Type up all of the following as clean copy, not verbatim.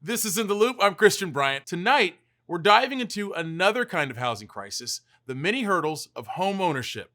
This is In the Loop. I'm Christian Bryant. Tonight, we're diving into another kind of housing crisis, the many hurdles of home ownership.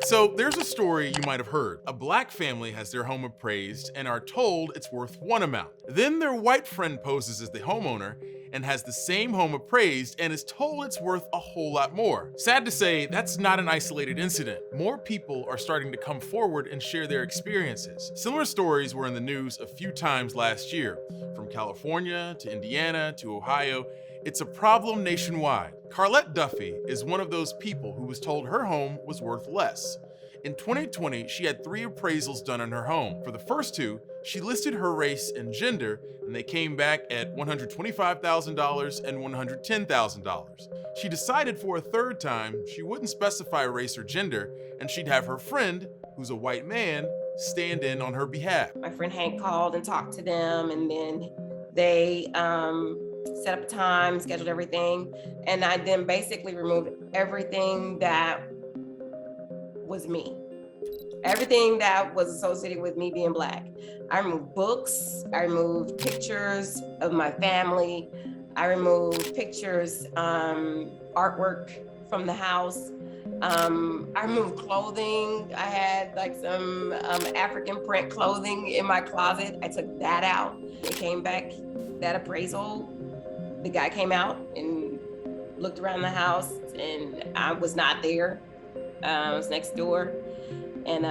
So there's a story you might have heard. A black family has their home appraised and are told it's worth one amount. Then their white friend poses as the homeowner and has the same home appraised and is told it's worth a whole lot more. Sad to say, that's not an isolated incident. More people are starting to come forward and share their experiences. Similar stories were in the news a few times last year, from California to Indiana to Ohio. It's a problem nationwide. Carlette Duffy is one of those people who was told her home was worth less. In 2020, she had 3 appraisals done on her home. For the first 2, she listed her race and gender, and they came back at $125,000 and $110,000. She decided for a third time she wouldn't specify race or gender, and she'd have her friend, who's a white man, stand in on her behalf. My friend Hank called and talked to them, and then they set up a time, scheduled everything, and I then basically removed everything that was me. Everything that was associated with me being black. I removed books, I removed pictures of my family, I removed pictures, artwork from the house. I removed clothing. I had like some African print clothing in my closet. I took that out. It came back, that appraisal, the guy came out and looked around the house and I was not there. I was next door, and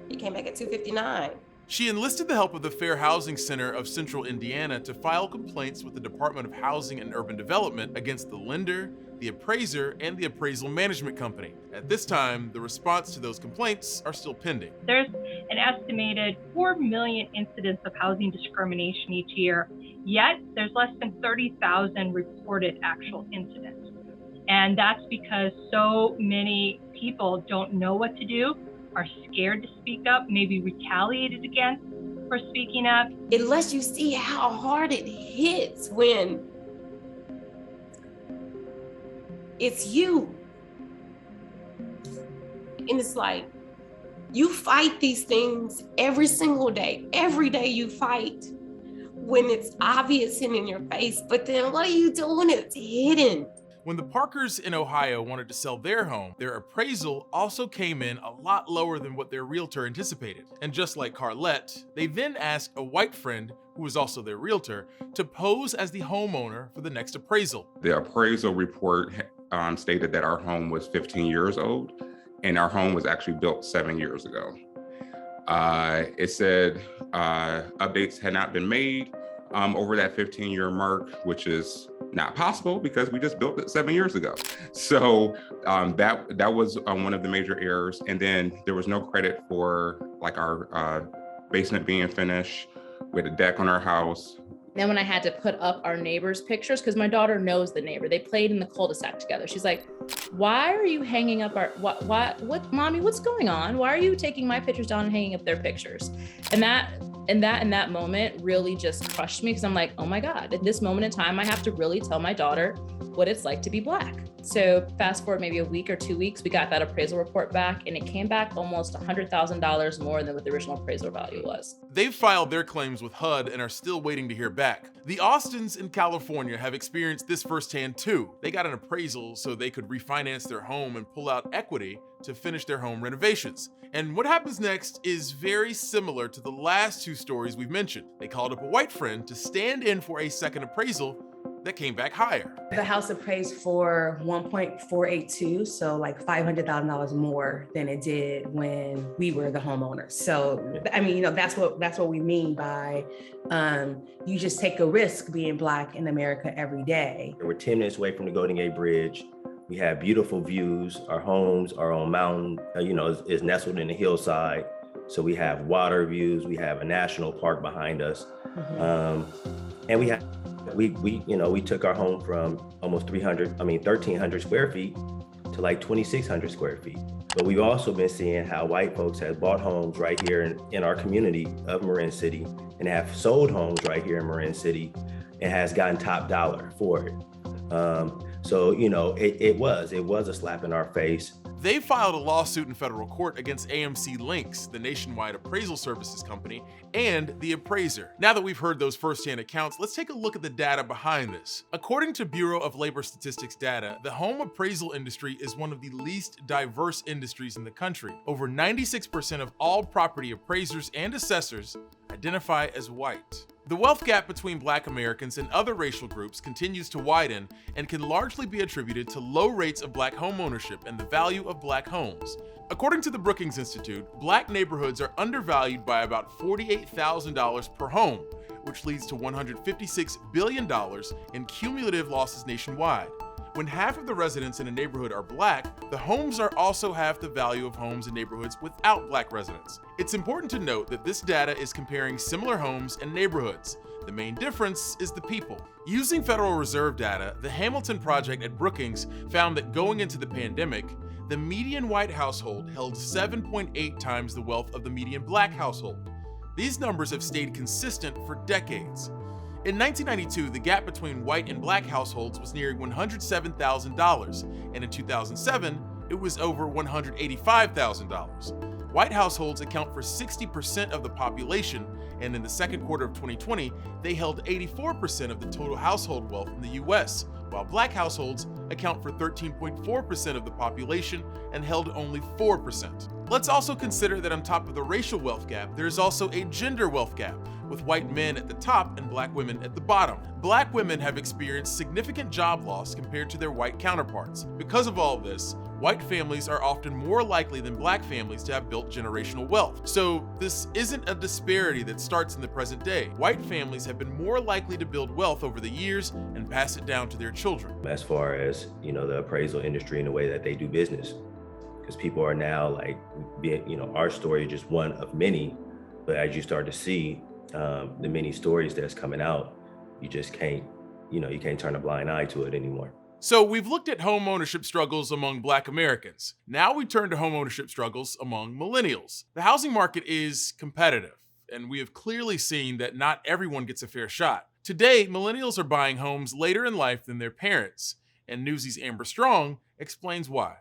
he came back at $259. She enlisted the help of the Fair Housing Center of Central Indiana to file complaints with the Department of Housing and Urban Development against the lender, the appraiser, and the appraisal management company. At this time, the response to those complaints are still pending. There's an estimated 4 million incidents of housing discrimination each year, yet there's less than 30,000 reported actual incidents. And that's because so many people don't know what to do, are scared to speak up, maybe retaliated against for speaking up. It lets you see how hard it hits when it's you. And it's like, you fight these things every single day. Every day you fight when it's obvious and in your face, but then what are you doing? It's hidden. When the Parkers in Ohio wanted to sell their home, their appraisal also came in a lot lower than what their realtor anticipated. And just like Carlette, they then asked a white friend, who was also their realtor, to pose as the homeowner for the next appraisal. The appraisal report stated that our home was 15 years old, and our home was actually built 7 years ago. It said updates had not been made over that 15-year mark, which is not possible because we just built it 7 years ago. So that was one of the major errors. And then there was no credit for like our basement being finished with a deck on our house. Then when I had to put up our neighbors' pictures, because my daughter knows the neighbor, they played in the cul-de-sac together. She's like, why are you hanging up our, what, mommy, what's going on? Why are you taking my pictures down and hanging up their pictures? And that moment really just crushed me, because I'm like, oh my God, at this moment in time, I have to really tell my daughter what it's like to be Black. So fast forward maybe a week or 2 weeks, we got that appraisal report back, and it came back almost $100,000 more than what the original appraisal value was. They've filed their claims with HUD and are still waiting to hear back. The Austins in California have experienced this firsthand too. They got an appraisal so they could refinance their home and pull out equity to finish their home renovations. And what happens next is very similar to the last 2 stories we've mentioned. They called up a white friend to stand in for a second appraisal that came back higher. The house appraised for 1.482, so like $500,000 more than it did when we were the homeowners. So, I mean, that's what we mean by you just take a risk being Black in America every day. We're 10 minutes away from the Golden Gate Bridge. We have beautiful views. Our homes are on mountain, is nestled in the hillside. So we have water views. We have a national park behind us, and we took our home from almost 1,300 square feet to like 2,600 square feet. But we've also been seeing how white folks have bought homes right here in our community of Marin City and have sold homes right here in Marin City and has gotten top dollar for it. So, it was a slap in our face. They filed a lawsuit in federal court against AMC Links, the nationwide appraisal services company, and the appraiser. Now that we've heard those firsthand accounts, let's take a look at the data behind this. According to Bureau of Labor Statistics data, the home appraisal industry is one of the least diverse industries in the country. Over 96% of all property appraisers and assessors identify as white. The wealth gap between Black Americans and other racial groups continues to widen and can largely be attributed to low rates of Black home ownership and the value of Black homes. According to the Brookings Institute, Black neighborhoods are undervalued by about $48,000 per home, which leads to $156 billion in cumulative losses nationwide. When half of the residents in a neighborhood are Black, the homes are also half the value of homes in neighborhoods without Black residents. It's important to note that this data is comparing similar homes and neighborhoods. The main difference is the people. Using Federal Reserve data, the Hamilton Project at Brookings found that going into the pandemic, the median white household held 7.8 times the wealth of the median Black household. These numbers have stayed consistent for decades. In 1992, the gap between white and Black households was nearing $107,000, and in 2007, it was over $185,000. White households account for 60% of the population, and in the second quarter of 2020, they held 84% of the total household wealth in the US, while Black households account for 13.4% of the population and held only 4%. Let's also consider that on top of the racial wealth gap, there is also a gender wealth gap, with white men at the top and Black women at the bottom. Black women have experienced significant job loss compared to their white counterparts. Because of all this, white families are often more likely than Black families to have built generational wealth. So this isn't a disparity that starts in the present day. White families have been more likely to build wealth over the years and pass it down to their children. As far as, the appraisal industry and the way that they do business, because people are now our story is just one of many, but as you start to see the many stories that's coming out, you just can't, you can't turn a blind eye to it anymore. So we've looked at home ownership struggles among Black Americans. Now we turn to home ownership struggles among millennials. The housing market is competitive, and we have clearly seen that not everyone gets a fair shot. Today, millennials are buying homes later in life than their parents, and Newsy's Amber Strong explains why.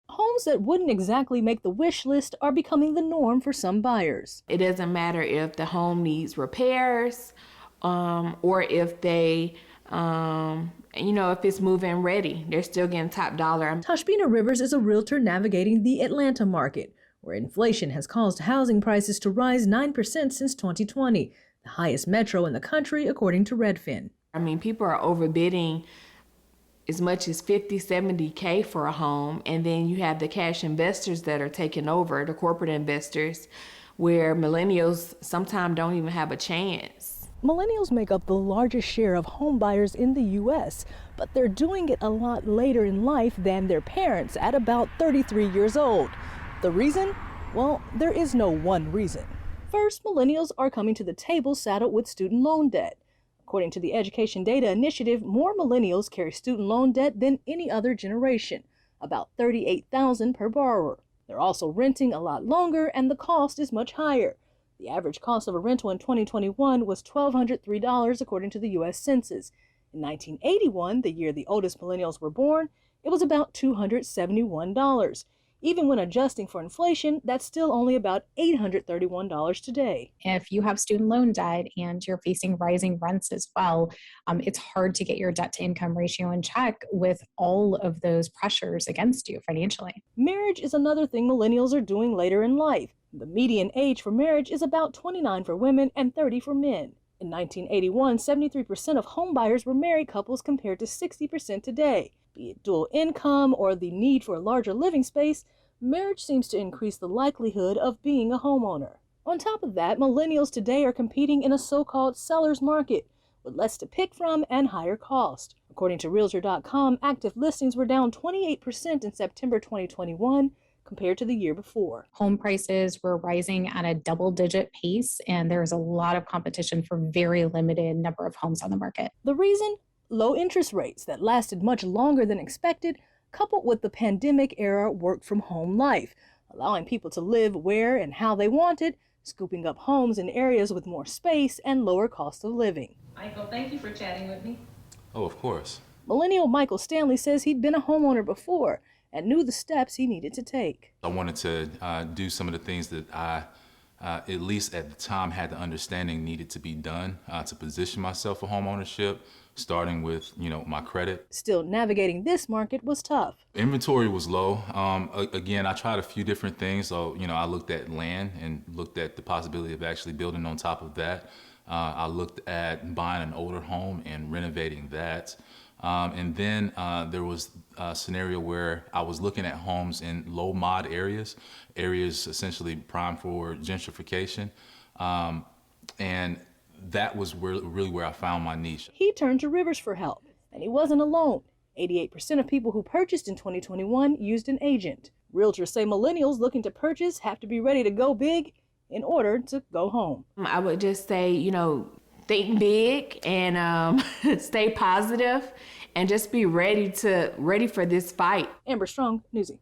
Homes that wouldn't exactly make the wish list are becoming the norm for some buyers. It doesn't matter if the home needs repairs or if they, if it's move-in ready, they're still getting top dollar. Tashbina Rivers is a realtor navigating the Atlanta market, where inflation has caused housing prices to rise 9% since 2020, the highest metro in the country, according to Redfin. People are overbidding as much as 50, 70K for a home. And then you have the cash investors that are taking over, the corporate investors, where millennials sometimes don't even have a chance. Millennials make up the largest share of home buyers in the U.S., but they're doing it a lot later in life than their parents at about 33 years old. The reason? Well, there is no one reason. First, millennials are coming to the table saddled with student loan debt. According to the Education Data Initiative, more millennials carry student loan debt than any other generation, about $38,000 per borrower. They're also renting a lot longer, and the cost is much higher. The average cost of a rental in 2021 was $1,203, according to the U.S. Census. In 1981, the year the oldest millennials were born, it was about $271. Even when adjusting for inflation, that's still only about $831 today. If you have student loan debt and you're facing rising rents as well, it's hard to get your debt to income ratio in check with all of those pressures against you financially. Marriage is another thing millennials are doing later in life. The median age for marriage is about 29 for women and 30 for men. In 1981, 73% of homebuyers were married couples compared to 60% today. Be it dual income or the need for a larger living space, marriage seems to increase the likelihood of being a homeowner. On top of that, millennials today are competing in a so-called seller's market, with less to pick from and higher cost. According to Realtor.com, active listings were down 28% in September 2021 compared to the year before. Home prices were rising at a double-digit pace, and there was a lot of competition for very limited number of homes on the market. The reason? Low interest rates that lasted much longer than expected, coupled with the pandemic-era work-from-home life, allowing people to live where and how they wanted, scooping up homes in areas with more space and lower cost of living. Michael, thank you for chatting with me. Oh, of course. Millennial Michael Stanley says he'd been a homeowner before and knew the steps he needed to take. I wanted to do some of the things that I, at least at the time, had the understanding needed to be done to position myself for homeownership, starting with, my credit. Still, navigating this market was tough. Inventory was low. Again, I tried a few different things. So, I looked at land and looked at the possibility of actually building on top of that. I looked at buying an older home and renovating that. And then there was a scenario where I was looking at homes in low mod areas essentially prime for gentrification. And that was really where I found my niche. He turned to Rivers for help, and he wasn't alone. 88% of people who purchased in 2021 used an agent. Realtors say millennials looking to purchase have to be ready to go big in order to go home. I would just say, think big and stay positive and just be ready for this fight. Amber Strong, Newsy.